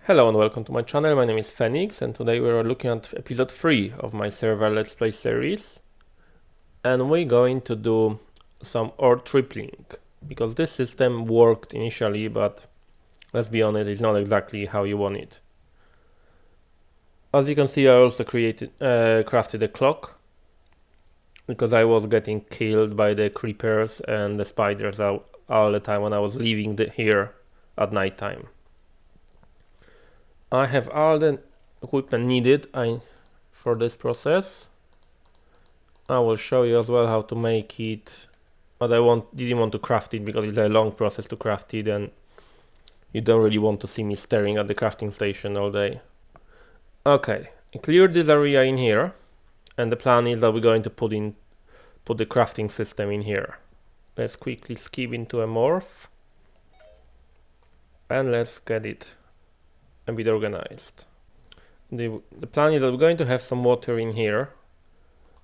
Hello and welcome to my channel. My name is Phoenix and today we are looking at episode 3 of my server Let's Play series, and we're going to do some ore tripling because this system worked initially, but let's be honest, it's not exactly how you want it. As you can see, I also crafted a clock because I was getting killed by the creepers and the spiders all the time when I was leaving here at night time. I have all the equipment needed for this process. I will show you as well how to make it, but didn't want to craft it because it's a long process to craft it and you don't really want to see me staring at the crafting station all day. Okay, clear this area in here, and the plan is that we're going to put the crafting system in here. Let's quickly skip into a morph and let's get it a bit organized. The plan is that we're going to have some water in here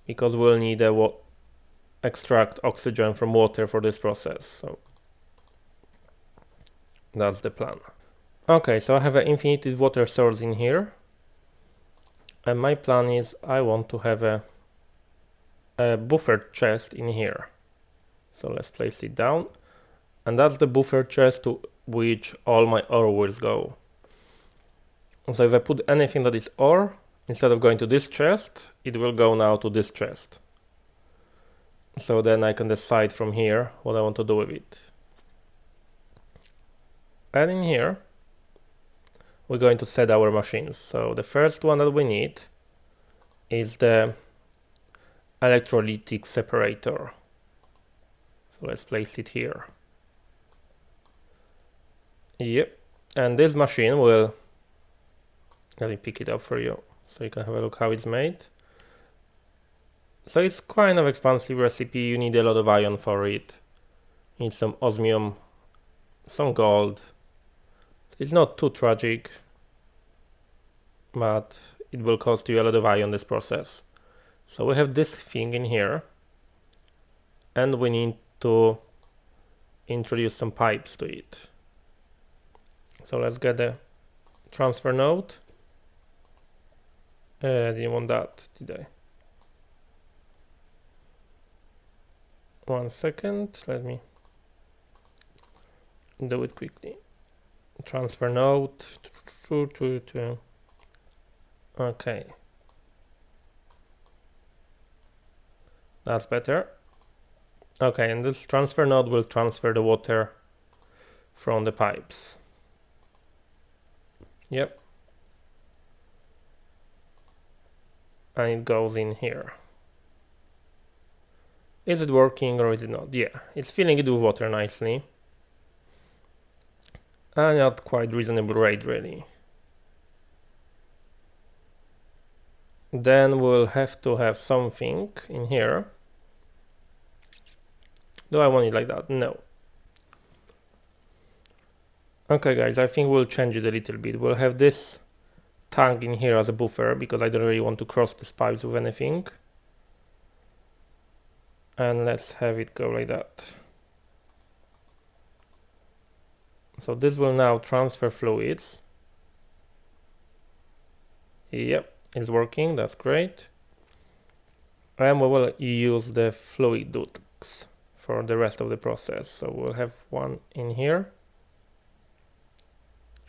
because we'll need to extract oxygen from water for this process. So that's the plan. Okay, so I have an infinite water source in here, and my plan is I want to have a buffer chest in here. So let's place it down, and that's the buffer chest to which all my ore will go. So if I put anything that is ore, instead of going to this chest, it will go now to this chest. So then I can decide from here what I want to do with it. And in here, we're going to set our machines. So the first one that we need is the electrolytic separator. So let's place it here. Yep, and this machine will, let me pick it up for you so you can have a look how it's made. So it's kind of expensive recipe, you need a lot of iron for it. You need some osmium, some gold. It's not too tragic, but it will cost you a lot of iron this process. So we have this thing in here, and we need to introduce some pipes to it. So let's get the transfer node. Didn't want that, did I? 1 second, let me do it quickly. Transfer node. Okay. That's better. Okay, and this transfer node will transfer the water from the pipes. Yep. And it goes in here. Is it working or is it not? Yeah, it's filling it with water nicely. And at quite reasonable rate, really. Then we'll have to have something in here. Do I want it like that? No. Okay guys, I think we'll change it a little bit. We'll have this tank in here as a buffer because I don't really want to cross these pipes with anything. And let's have it go like that. So this will now transfer fluids. Yep, it's working, that's great. And we will use the fluid ducts for the rest of the process. So we'll have one in here.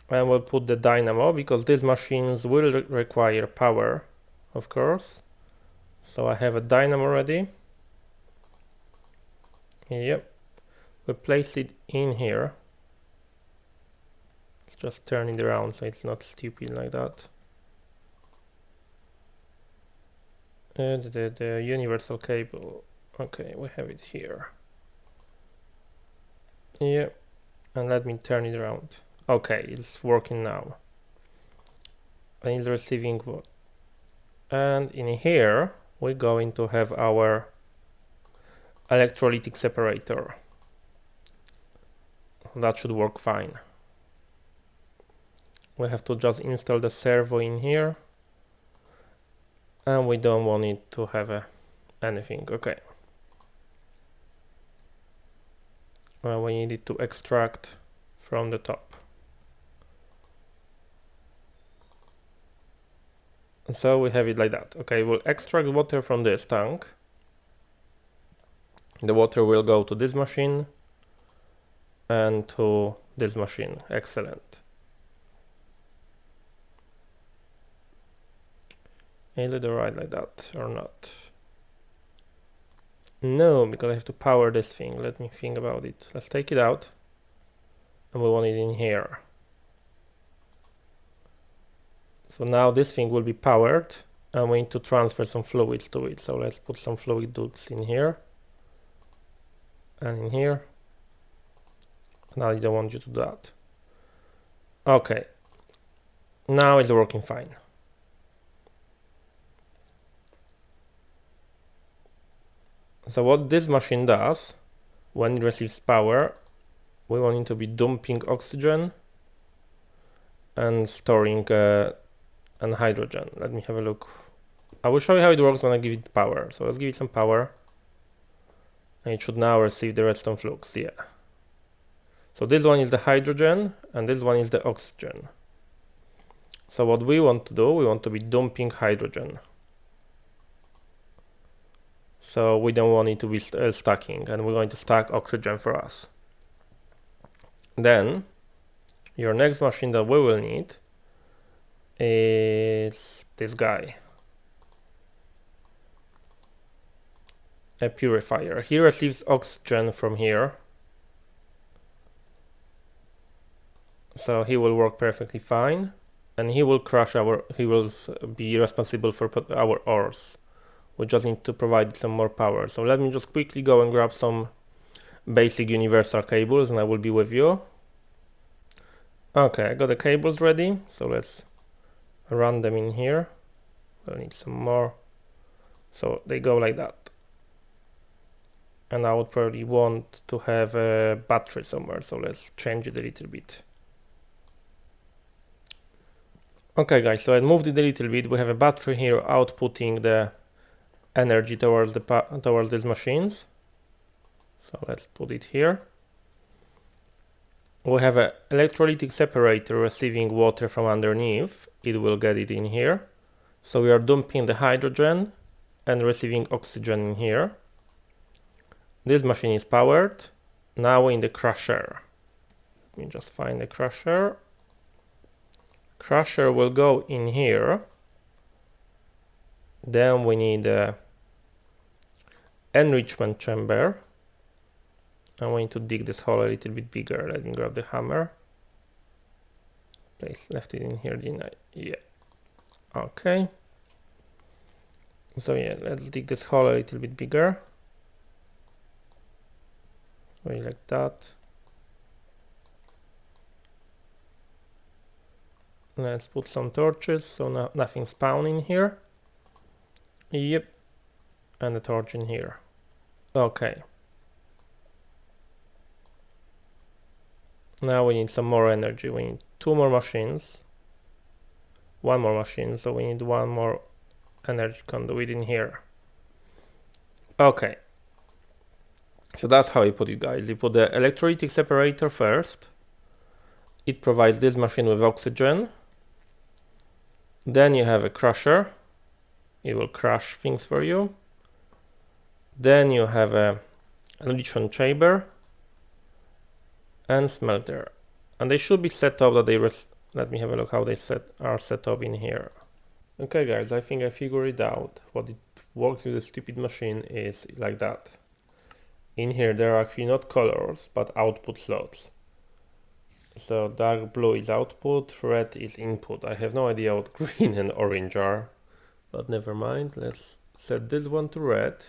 And we'll put the dynamo because these machines will require power, of course. So I have a dynamo ready. Yep, we place it in here. Just turn it around so it's not stupid like that. And the universal cable. Okay, we have it here. Yep, and let me turn it around. Okay, it's working now. And it's receiving what? And in here, we're going to have our electrolytic separator. That should work fine. We have to just install the servo in here, and we don't want it to have anything. Okay. We need it to extract from the top. So we have it like that. Okay, we'll extract water from this tank. The water will go to this machine and to this machine. Excellent. Is it right like that or not? No, because I have to power this thing. Let me think about it. Let's take it out. And we want it in here. So now this thing will be powered and we need to transfer some fluids to it. So let's put some fluid ducts in here and in here. Now I don't want you to do that. Okay. Now it's working fine. So what this machine does, when it receives power, we want it to be dumping oxygen and storing and hydrogen. Let me have a look. I will show you how it works when I give it power. So let's give it some power. And it should now receive the redstone flux, yeah. So this one is the hydrogen and this one is the oxygen. So what we want to do, we want to be dumping hydrogen. So we don't want it to be stacking, and we're going to stack oxygen for us. Then your next machine that we will need is this guy, a purifier. He receives oxygen from here, so he will work perfectly fine, and he will crush he will be responsible for our ores. We just need to provide some more power. So let me just quickly go and grab some basic universal cables and I will be with you. Okay, I got the cables ready. So let's run them in here. I need some more. So they go like that. And I would probably want to have a battery somewhere. So let's change it a little bit. Okay guys, so I moved it a little bit. We have a battery here outputting the energy towards these machines. So let's put it here. We have an electrolytic separator receiving water from underneath. It will get it in here. So we are dumping the hydrogen and receiving oxygen in here. This machine is powered. Now we're in the crusher. Let me just find the crusher. Crusher will go in here. Then we need a enrichment chamber, and we need to dig this hole a little bit bigger. Let me grab the hammer. Left it in here, didn't I? Yeah. Okay. So yeah, let's dig this hole a little bit bigger. Way like that. Let's put some torches so nothing spawning here. Yep. And a torch in here. Okay. Now we need some more energy. We need 2 more machines. 1 more machine, so we need 1 more energy conduit in here. Okay. So that's how you put it, guys. You put the electrolytic separator first. It provides this machine with oxygen. Then you have a crusher. It will crush things for you. Then you have a enrichment chamber and smelter, and they should be set up that they let me have a look how they are set up in here. Okay guys, I think I figured it out. What it works with the stupid machine is like that. In here there are actually not colors but output slots. So dark blue is output, red is input. I have no idea what green and orange are, but never mind. Let's set this one to red.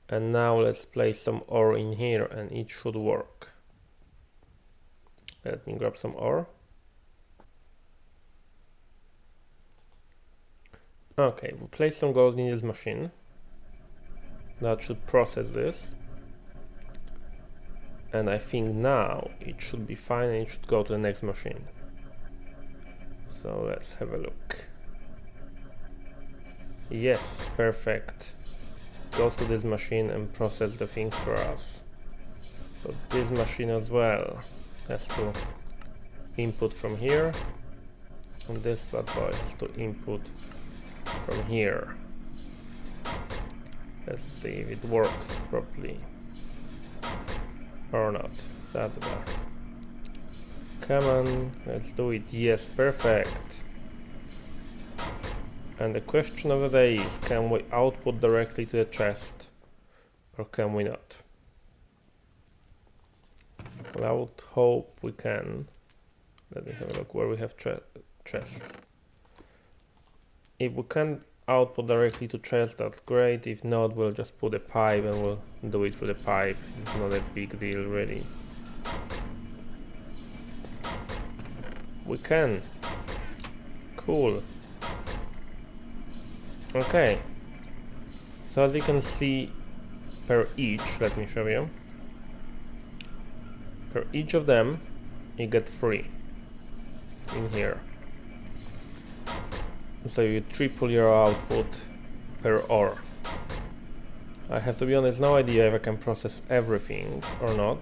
And now let's place some ore in here and it should work. Let me grab some ore. Okay, we place some gold in this machine. That should process this. And I think now it should be fine and it should go to the next machine. So let's have a look. Yes, perfect. Goes to this machine and process the things for us. So this machine as well has to input from here. And this bad boy has to input from here. Let's see if it works properly or not. Come on, let's do it. Yes, perfect. And the question of the day is, can we output directly to the chest or can we not? Well, I would hope we can. Let me have a look where we have chest. If we can output directly to chest, that's great. If not, we'll just put a pipe and we'll do it through the pipe. It's not a big deal really. We can. Cool. Okay. So as you can see, per each, let me show you. Per each of them, you get 3 in here. So you triple your output per ore. I have to be honest, no idea if I can process everything or not.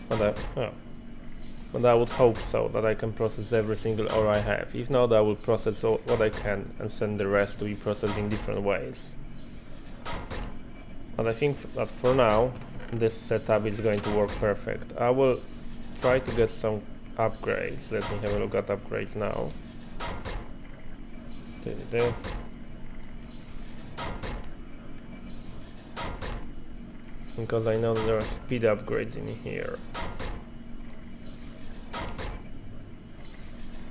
But I would hope so, that I can process every single ore I have. If not, I will process what I can and send the rest to be processed in different ways. But I think that for now, this setup is going to work perfect. I will try to get some upgrades. Let me have a look at upgrades now. Because I know there are speed upgrades in here.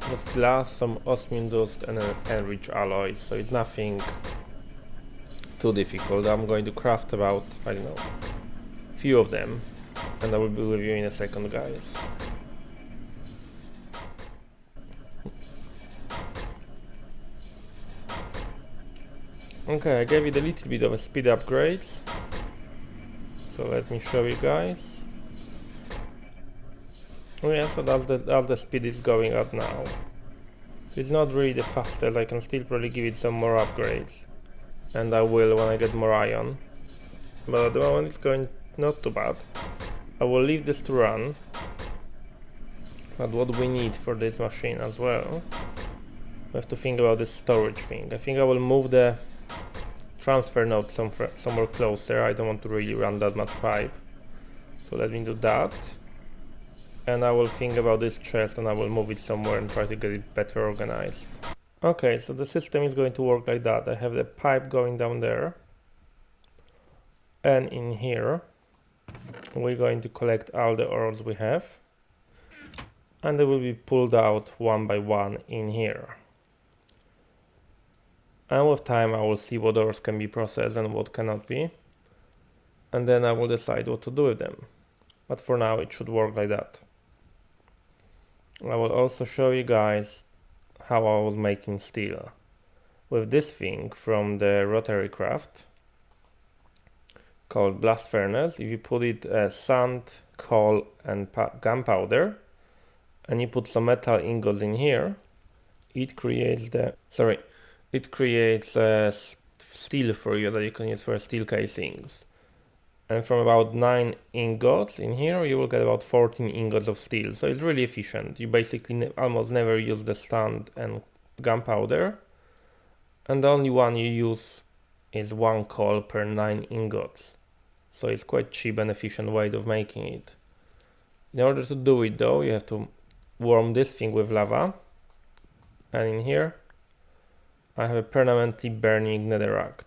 Just glass, some osmium dust and an enriched alloy, so it's nothing too difficult. I'm going to craft about, I don't know, few of them, and I will be with you in a second, guys. Okay, I gave it a little bit of a speed upgrades, so let me show you guys. Oh yeah, so that's the speed it's going at now. It's not really the fastest. I can still probably give it some more upgrades, and I will when I get more iron, but at the moment it's going not too bad. I will leave this to run, but what we need for this machine as well, we have to think about this storage thing. I think I will move the transfer node somewhere closer. I don't want to really run that much pipe, so let me do that. And I will think about this chest and I will move it somewhere and try to get it better organized. Okay, so the system is going to work like that. I have the pipe going down there, and in here we're going to collect all the ores we have, and they will be pulled out one by one in here. And with time I will see what ores can be processed and what cannot be, and then I will decide what to do with them. But for now it should work like that. I will also show you guys how I was making steel with this thing from the ReactorCraft called blast furnace. If you put it sand, coal and gunpowder, and you put some metal ingots in here, it creates steel for you that you can use for steel casings. And from about 9 ingots in here, you will get about 14 ingots of steel. So it's really efficient. You basically almost never use the sand and gunpowder. And the only one you use is 1 coal per 9 ingots. So it's quite cheap and efficient way of making it. In order to do it though, you have to warm this thing with lava. And in here, I have a permanently burning netherrack.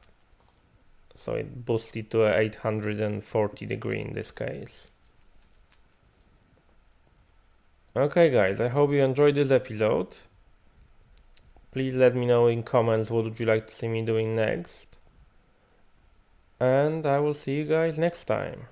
So it boosts it to 840 degree in this case. Okay guys, I hope you enjoyed this episode. Please let me know in comments what would you like to see me doing next. And I will see you guys next time.